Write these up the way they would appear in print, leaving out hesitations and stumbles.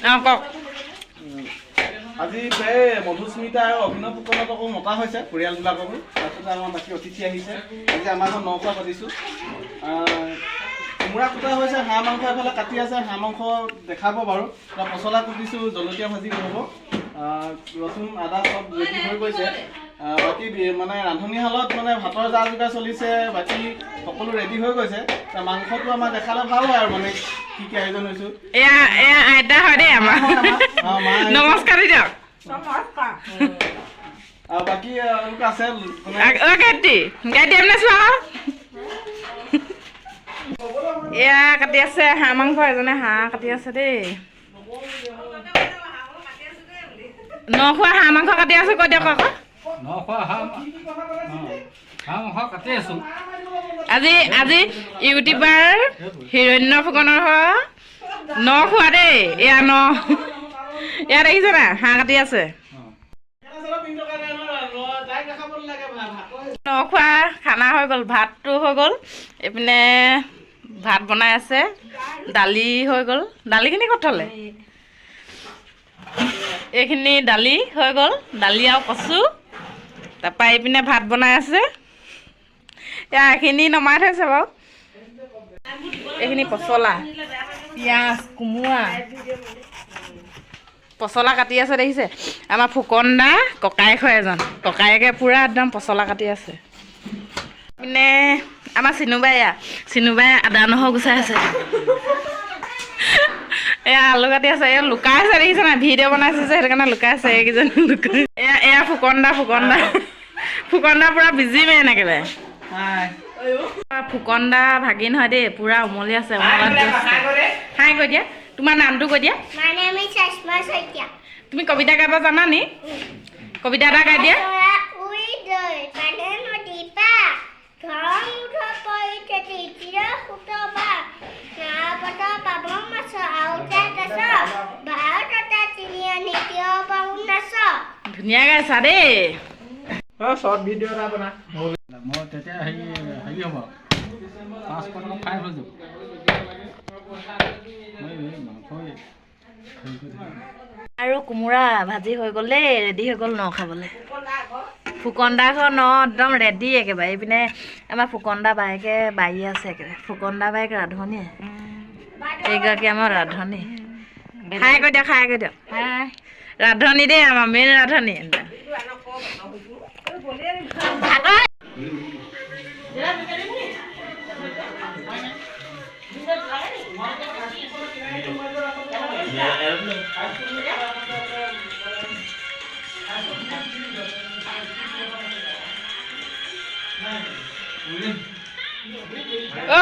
কওক আজি মধুস্মিতা আৰু অভিনৱ ফুকনকো মতা হৈছে পৰিয়ালবিলাককো তাৰপিছতে আমাৰ বাকী অতিথি আহিছে আজি আমাৰ ঘৰত নখোৱা পাতিছোঁ কোমোৰা কুটা হৈছে হাঁহ মাংস এফালে কাটি আছে হাঁহ মাংস দেখাব বাৰু পচলা কুটিছোঁ জলকীয়া ভাজি হ'ব ৰচুন আদা চব ৰেডি হৈ গৈছে বাকী মানে ৰান্ধনীশালত মানে ভাতৰ যা যোগাৰ চলিছে বাকী সকলো ৰেডি হৈ গৈছে মাংসটো আমাক দেখালে ভাল হয় আৰু মানে কি কি আয়োজন হৈছোঁ এয়া আইতা হয় দেই আমাৰ নমস্কাৰ দিয়ক আৰু বাকী লোক আছে গাইটি এনে চোৱা এয়া কাটি আছে হাঁহ মাংস এজনে হাঁহ কাটি আছে দেই নখোৱা হাঁহ মাংস কাটি আছো কৈ দিয়ক আকৌ আজি আজি ইউটিউবাৰ হিৰণ্য ফুকনৰ নখোৱা দেই এয়া এয়া দেখিছে না হাঁহ কাটি আছে নখোৱা খানা হৈ গ'ল ভাতটো হৈ গ'ল এইপিনে ভাত বনাই আছে দালি হৈ গ'ল দালিখিনি ক'ত থ'লে এইখিনি দালি হৈ গ'ল দালি আৰু কচু তাৰপৰা এইপিনে ভাত বনাই আছে এয়া এইখিনি নমাই থৈছে বাৰু এইখিনি পচলা পিঁয়াজ কোমোৰা পচলা কাটি আছে দেখিছে আমাৰ ফুকন দা ককায়েক হয় এজন ককায়েকে পূৰা একদম পচলা কাটি আছে পিনে আমাৰ চিনুবাই আদা নহৰু গুচাই আছে এয়া আলু কাটি আছে এয়া লুকাই আছে দেখিছে নাই ভিডিঅ' বনাইছে যে সেইটো কাৰণে লুকাই আছে এইকেইজনী লুকাই এয়া ফুকন দা পূৰা বিজি মেন একেবাৰে ফুকন দা ভাগিন হয় দেই পূৰা উমলি আছে হাই কৈ দিয়া তোমাৰ নামটো কৈ দিয়া তুমি কবিতা গাব জানা নি কবিতা এটা গাই দিয়া ধুনীয়া গাইছা দেই শ্বৰ্ট ভিডিঅ' এটা বনা মই তেতিয়া হেৰি হ'ব 500 টকা ফাইন হৈ যাব আৰু কোমোৰা ভাজি হৈ গ'ল দেই ৰেডি হৈ গ'ল খাবলৈ ফুকন দা একদম ৰেডি একেবাৰে এইপিনে আমাৰ ফুকন দা বায়েকে বাৰী আছে একেবাৰে ফুকন দা বায়েক ৰান্ধনী এইগৰাকী আমাৰ ৰান্ধনী খাই কৈ দিয়ক ৰান্ধনী দেই আমাৰ মেইন ৰান্ধনী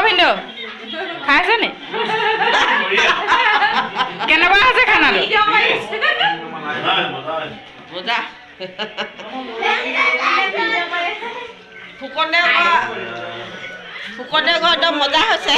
ভিন্দু খাইছে নি কেনেকুৱা আছে খানাটো মজা ফুকনে একদম মজা হৈছে